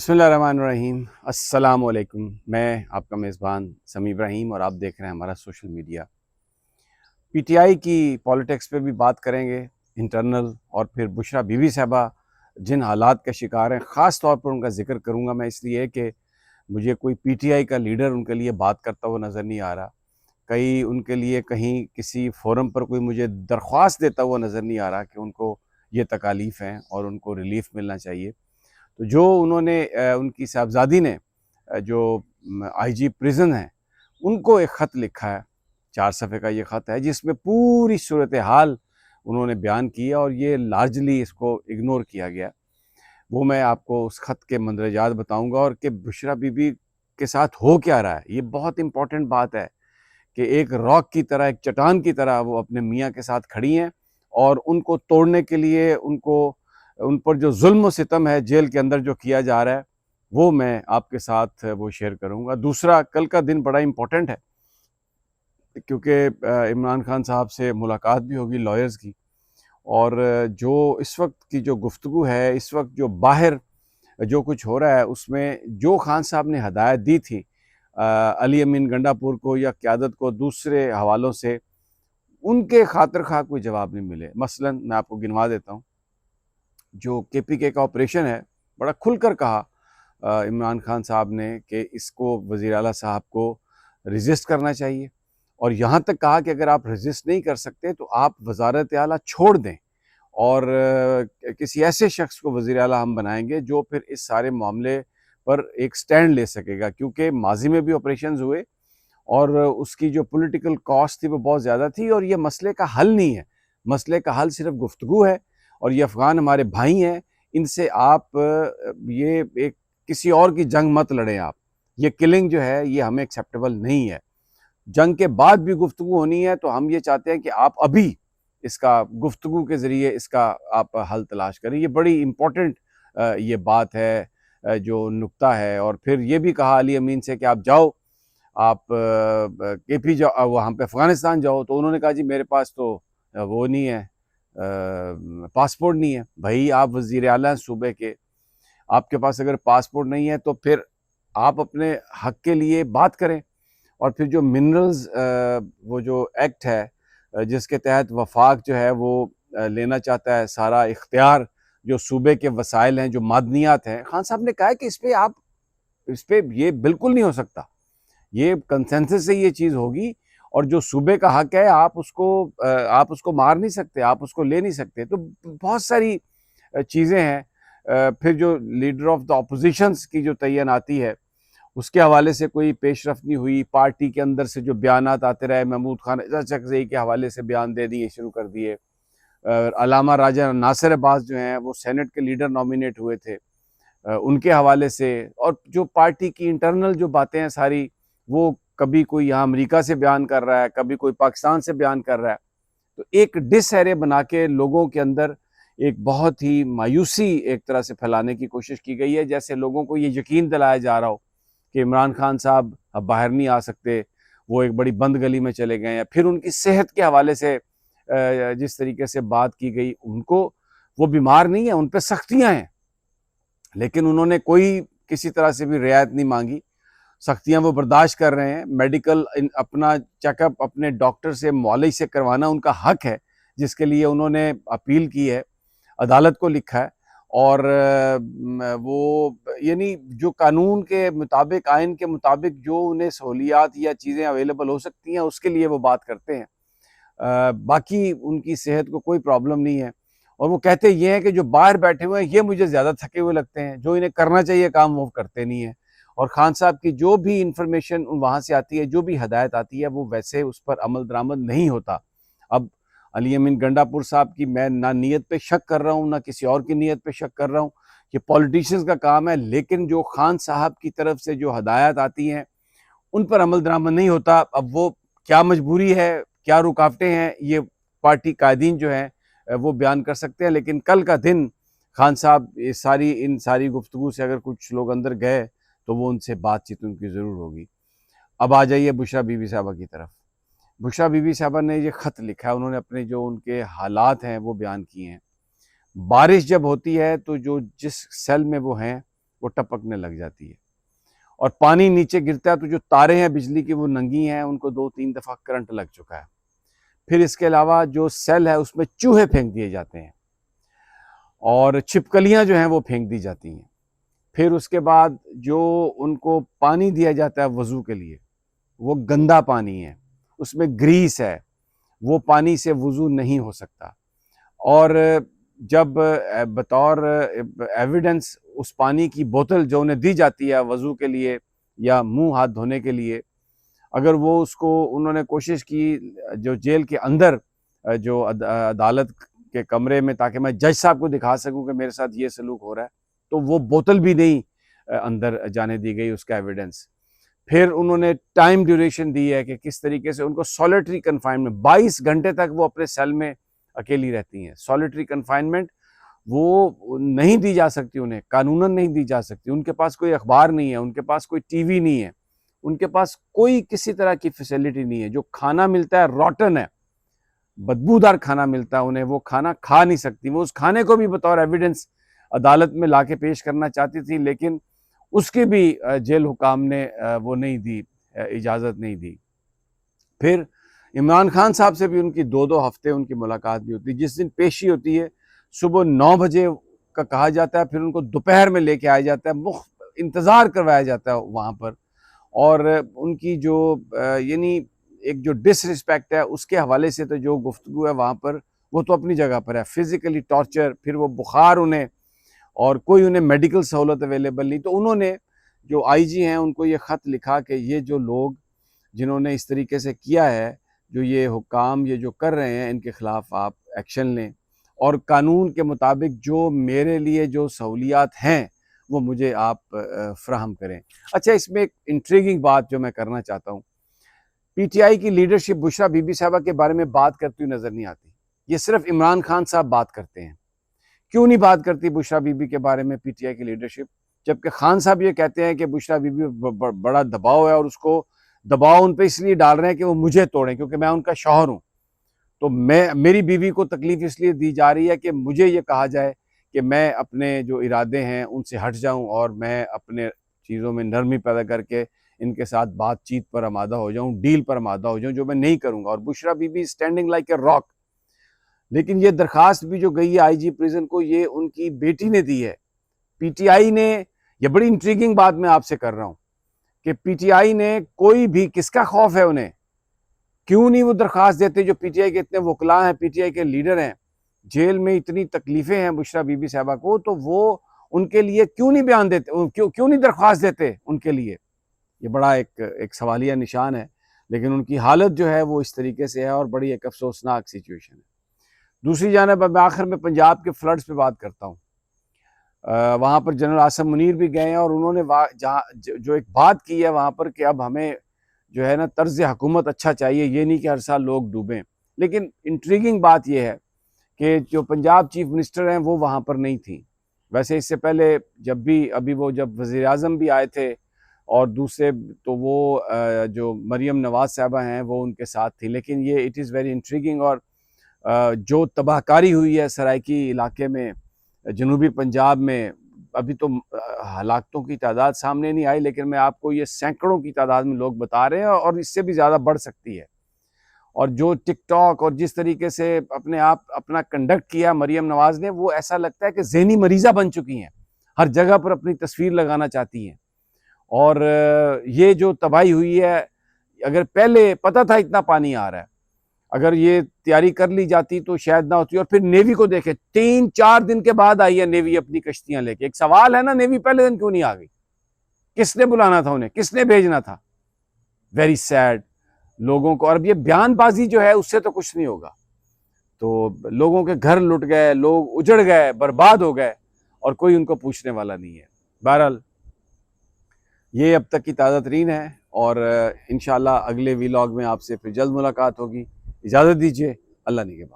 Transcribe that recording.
बिस्मिल्लाहिर्रहमानिर्रहीम। अस्सलाम वालेकुम। मैं आपका मेज़बान समी इब्राहिम और आप देख रहे हैं हमारा सोशल मीडिया। पीटीआई की पॉलिटिक्स पे भी बात करेंगे, इंटरनल, और फिर बुशरा बीवी साहबा जिन हालात का शिकार हैं, ख़ास तौर पर उनका ज़िक्र करूँगा मैं, इसलिए कि मुझे कोई पीटीआई का लीडर उनके लिए बात करता हुआ नज़र नहीं आ रहा। कहीं उनके लिए कहीं किसी फ़ोरम पर कोई मुझे दरख्वास्त देता हुआ नज़र नहीं आ रहा कि उनको ये तकालीफ़ हैं और उनको रिलीफ़ मिलना चाहिए। तो जो उन्होंने उनकी साहबज़ादी ने जो आईजी प्रिज़न है, उनको एक ख़त लिखा है, 4 सफ़े का ये ख़त है, जिसमें पूरी सूरत हाल उन्होंने बयान की है और ये लार्जली इसको इग्नोर किया गया। वो मैं आपको उस ख़त के मंदरजात बताऊँगा और कि बुशरा बीबी के साथ हो क्या रहा है। ये बहुत इम्पोर्टेंट बात है कि एक रॉक की तरह, एक चट्टान की तरह वो अपने मियाँ के साथ खड़ी हैं और उनको तोड़ने के लिए उन पर जो ज़ुल्म और सितम है जेल के अंदर जो किया जा रहा है, वो मैं आपके साथ वो शेयर करूँगा। दूसरा, कल का दिन बड़ा इम्पोर्टेंट है क्योंकि इमरान खान साहब से मुलाकात भी होगी लॉयर्स की, और जो इस वक्त की जो गुफ्तगू है, इस वक्त जो बाहर जो कुछ हो रहा है, उसमें जो खान साहब ने हदायत दी थी अली अमीन गंडापुर को या क़यादत को दूसरे हवालों से, उनके खातिर खा कोई जवाब नहीं मिले। मसलन मैं आपको गिनवा देता हूँ। जो केपीके का ऑपरेशन है, बड़ा खुलकर कहा इमरान खान साहब ने कि इसको वज़ीर आला साहब को रेज़िस्ट करना चाहिए, और यहाँ तक कहा कि अगर आप रेज़िस्ट नहीं कर सकते तो आप वज़ारत आला छोड़ दें और किसी ऐसे शख्स को वज़ीर आला हम बनाएंगे जो फिर इस सारे मामले पर एक स्टैंड ले सकेगा, क्योंकि माजी में भी ऑपरेशंस हुए और उसकी जो पॉलिटिकल कॉस्ट थी वो बहुत ज़्यादा थी, और ये मसले का हल नहीं है। मसले का हल सिर्फ गुफ्तगू है, और ये अफ़गान हमारे भाई हैं। इनसे आप ये एक किसी और की जंग मत लड़ें आप। ये किलिंग जो है ये हमें एक्सेप्टेबल नहीं है। जंग के बाद भी गुफ्तगू होनी है, तो हम ये चाहते हैं कि आप अभी इसका गुफ्तगू के ज़रिए इसका आप हल तलाश करें। ये बड़ी इम्पोर्टेंट ये बात है, जो नुक्ता है। और फिर ये भी कहा अली अमीन से कि आप जाओ, आप केपी जाओ, वहाँ पे अफ़गानिस्तान जाओ। तो उन्होंने कहा जी मेरे पास तो वो नहीं है, पासपोर्ट नहीं है। भाई आप वज़ीर आला हैं सूबे के, आपके पास अगर पासपोर्ट नहीं है तो फिर आप अपने हक के लिए बात करें। और फिर जो मिनरल्स वो जो एक्ट है जिसके तहत वफाक जो है वो लेना चाहता है सारा इख्तियार, जो सूबे के वसाइल हैं, जो मादनियात हैं, खान साहब ने कहा है कि इस पे ये बिल्कुल नहीं हो सकता। ये कंसेंसस से ये चीज़ होगी, और जो सूबे का हक है आप उसको मार नहीं सकते, आप उसको ले नहीं सकते। तो बहुत सारी चीज़ें हैं। फिर जो लीडर ऑफ द अपोजिशंस की जो तैनाती है, उसके हवाले से कोई पेशरफ नहीं हुई। पार्टी के अंदर से जो बयानात आते रहे, महमूद खान चकज़ई के हवाले से बयान दे दिए शुरू कर दिए। अलामा राजा नासिर अब्बास जो हैं वो सेनेट के लीडर नॉमिनेट हुए थे, उनके हवाले से। और जो पार्टी की इंटरनल जो बातें हैं सारी, वो कभी कोई यहाँ अमेरिका से बयान कर रहा है, कभी कोई पाकिस्तान से बयान कर रहा है। तो एक डिसहैरे बना के लोगों के अंदर एक बहुत ही मायूसी एक तरह से फैलाने की कोशिश की गई है, जैसे लोगों को ये यकीन दिलाया जा रहा हो कि इमरान खान साहब अब बाहर नहीं आ सकते, वो एक बड़ी बंद गली में चले गए हैं। फिर उनकी सेहत के हवाले से जिस तरीके से बात की गई, उनको, वो बीमार नहीं है, उन पर सख्तियाँ हैं, लेकिन उन्होंने कोई किसी तरह से भी रियायत नहीं मांगी। सख्तियाँ वो बर्दाश्त कर रहे हैं। मेडिकल अपना चेकअप अपने डॉक्टर से, मौलवी से करवाना उनका हक है, जिसके लिए उन्होंने अपील की है, अदालत को लिखा है। और वो यानी जो कानून के मुताबिक, आइन के मुताबिक जो उन्हें सहूलियात या चीज़ें अवेलेबल हो सकती हैं, उसके लिए वो बात करते हैं। बाकी उनकी सेहत को कोई प्रॉब्लम नहीं है। और वो कहते ये हैं कि जो बाहर बैठे हुए हैं ये मुझे ज़्यादा थके हुए लगते हैं, जो इन्हें करना चाहिए काम वो करते नहीं हैं। और खान साहब की जो भी इंफॉर्मेशन वहाँ से आती है, जो भी हदायत आती है, वो वैसे उस पर अमल दरामद नहीं होता। अब अली अमीन गंडापुर साहब की मैं ना नीयत पे शक कर रहा हूँ, ना किसी और की नीयत पे शक कर रहा हूँ। ये पॉलिटिशियंस का काम है, लेकिन जो खान साहब की तरफ से जो हदायत आती हैं, उन पर अमल दरामद नहीं होता। अब वो क्या मजबूरी है, क्या रुकावटें हैं, ये पार्टी कायदीन जो हैं वो बयान कर सकते हैं। लेकिन कल का दिन खान साहब इन सारी गुफ्तगू से अगर कुछ लोग अंदर गए तो वो उनसे बातचीत उनकी ज़रूर होगी। अब आ जाइए बुशरा बीवी साहबा की तरफ। बुशरा बीवी साहबा ने ये ख़त लिखा है, उन्होंने अपने जो उनके हालात हैं वो बयान किए हैं। बारिश जब होती है तो जो जिस सेल में वो हैं वो टपकने लग जाती है। और पानी नीचे गिरता है तो जो तारे हैं बिजली की वो नंगी हैं, उनको 2-3 दफ़ा करंट लग चुका है। फिर इसके अलावा जो सेल है उसमें चूहे फेंक दिए जाते हैं और छिपकलियां जो हैं वो फेंक दी जाती हैं। फिर उसके बाद जो उनको पानी दिया जाता है वज़ू के लिए, वो गंदा पानी है, उसमें ग्रीस है, वो पानी से वज़ू नहीं हो सकता। और जब बतौर एविडेंस उस पानी की बोतल जो उन्हें दी जाती है वज़ू के लिए या मुंह हाथ धोने के लिए, अगर वो उसको उन्होंने कोशिश की जो जेल के अंदर जो अदालत के कमरे में, ताकि मैं जज साहब को दिखा सकूं कि मेरे साथ ये सलूक हो रहा है, तो वो बोतल भी नहीं अंदर जाने दी गई उसका एविडेंस। फिर उन्होंने टाइम ड्यूरेशन दी है कि किस तरीके से उनको सॉलिटरी कन्फाइनमेंट 22 घंटे तक वो अपने सेल में अकेली रहती हैं। सॉलिटरी कन्फाइनमेंट वो नहीं दी जा सकती, उन्हें कानूनन नहीं दी जा सकती। उनके पास कोई अखबार नहीं है, उनके पास कोई टीवी नहीं है, उनके पास कोई किसी तरह की फैसिलिटी नहीं है। जो खाना मिलता है रॉटन है, बदबूदार खाना मिलता है उन्हें, वो खाना खा नहीं सकती। वो उस खाने को भी बतौर एविडेंस अदालत में लाके पेश करना चाहती थी, लेकिन उसकी भी जेल हुकाम ने वो नहीं दी, इजाज़त नहीं दी। फिर इमरान खान साहब से भी उनकी 2-2 हफ्ते उनकी मुलाकात भी होती है। जिस दिन पेशी होती है सुबह 9 बजे का कहा जाता है, फिर उनको दोपहर में लेके आया जाता है, इंतज़ार करवाया जाता है वहाँ पर। और उनकी जो यानी एक जो डिसरिस्पेक्ट है उसके हवाले से तो जो गुफ्तगू है वहाँ पर, वो तो अपनी जगह पर है। फिज़िकली टॉर्चर, फिर वो बुखार उन्हें, और कोई उन्हें मेडिकल सहूलत अवेलेबल नहीं। तो उन्होंने जो आईजी हैं उनको ये ख़त लिखा कि ये जो लोग जिन्होंने इस तरीके से किया है, जो ये हुक्काम ये जो कर रहे हैं, इनके ख़िलाफ़ आप एक्शन लें और कानून के मुताबिक जो मेरे लिए जो सहूलियात हैं वो मुझे आप फ़राहम करें। अच्छा, इसमें एक इंट्रिगिंग बात जो मैं करना चाहता हूँ, पीटीआई की लीडरशिप बुशरा बीबी साहबा के बारे में बात करती हुई नज़र नहीं आती। ये सिर्फ इमरान खान साहब बात करते हैं। क्यों नहीं बात करती बुशरा बीबी के बारे में पीटीआई की लीडरशिप? जबकि खान साहब ये कहते हैं कि बुशरा बीबी बड़ा दबाव है और उसको दबाव उन पे इसलिए डाल रहे हैं कि वो मुझे तोड़ें क्योंकि मैं उनका शौहर हूँ। तो मेरी बीवी को तकलीफ इसलिए दी जा रही है कि मुझे ये कहा जाए कि मैं अपने जो इरादे हैं उनसे हट जाऊं और मैं अपने चीज़ों में नरमी पैदा करके इनके साथ बातचीत पर आमादा हो जाऊं, डील पर आमादा हो जाऊं, जो मैं नहीं करूंगा। और Bushra Bibi standing like a rock. लेकिन ये दरखास्त भी जो गई है आईजी प्रिजन को, ये उनकी बेटी ने दी है। पीटीआई ने, ये बड़ी इंट्रीगिंग बात मैं आपसे कर रहा हूं कि पीटीआई ने कोई भी, किसका खौफ है उन्हें, क्यों नहीं वो दरखास्त देते? जो पीटीआई के इतने वकला हैं, पीटीआई के लीडर हैं, जेल में इतनी तकलीफें हैं बुशरा बीबी साहबा को, तो वो उनके लिए क्यों नहीं बयान देते, क्यों नहीं दरख्वास्त देते उनके लिए? ये बड़ा एक सवालिया निशान है। लेकिन उनकी हालत जो है वो इस तरीके से है और बड़ी एक अफसोसनाक सिचुएशन है। दूसरी जानब मैं आखिर में पंजाब के फ्लड्स पे बात करता हूँ। वहाँ पर जनरल आसिम मुनीर भी गए हैं और उन्होंने जहाँ जो एक बात की है वहाँ पर कि अब हमें जो है ना तर्ज हुकूमत अच्छा चाहिए, ये नहीं कि हर साल लोग डूबें। लेकिन इंट्रीगिंग बात यह है कि जो पंजाब चीफ मिनिस्टर हैं वो वहाँ पर नहीं थी। वैसे इससे पहले जब भी अभी वो जब वज़ीर आज़म भी आए थे और दूसरे तो वो जो मरियम नवाज साहबा हैं वो उनके साथ थी। लेकिन ये इट इज़ वेरी इंट्रीगिंग। और जो तबाहकारी हुई है सराइकी इलाके में, जनूबी पंजाब में, अभी तो हलाकतों की तादाद सामने नहीं आई, लेकिन मैं आपको ये सैकड़ों की तादाद में लोग बता रहे हैं और इससे भी ज़्यादा बढ़ सकती है। और जो टिकटॉक और जिस तरीके से अपने आप अपना कंडक्ट किया मरियम नवाज ने, वो ऐसा लगता है कि ज़हनी मरीज़ा बन चुकी हैं, हर जगह पर अपनी तस्वीर लगाना चाहती हैं। और ये जो तबाही हुई है, अगर पहले पता था इतना पानी आ रहा है, अगर ये तैयारी कर ली जाती तो शायद ना होती। और फिर नेवी को देखे, 3-4 दिन के बाद आई है नेवी अपनी कश्तियां लेके। एक सवाल है ना, नेवी पहले दिन क्यों नहीं आ गई? किसने बुलाना था उन्हें, किसने भेजना था? वेरी सैड लोगों को। और अब ये बयानबाजी जो है उससे तो कुछ नहीं होगा। तो लोगों के घर लुट गए, लोग उजड़ गए, बर्बाद हो गए और कोई उनको पूछने वाला नहीं है। बहरहाल ये अब तक की ताज़ा तरीन है और इंशाल्लाह अगले वीलॉग में आपसे फिर जल्द मुलाकात होगी। इजाज़त दीजिए, अल्लाह निगहबान।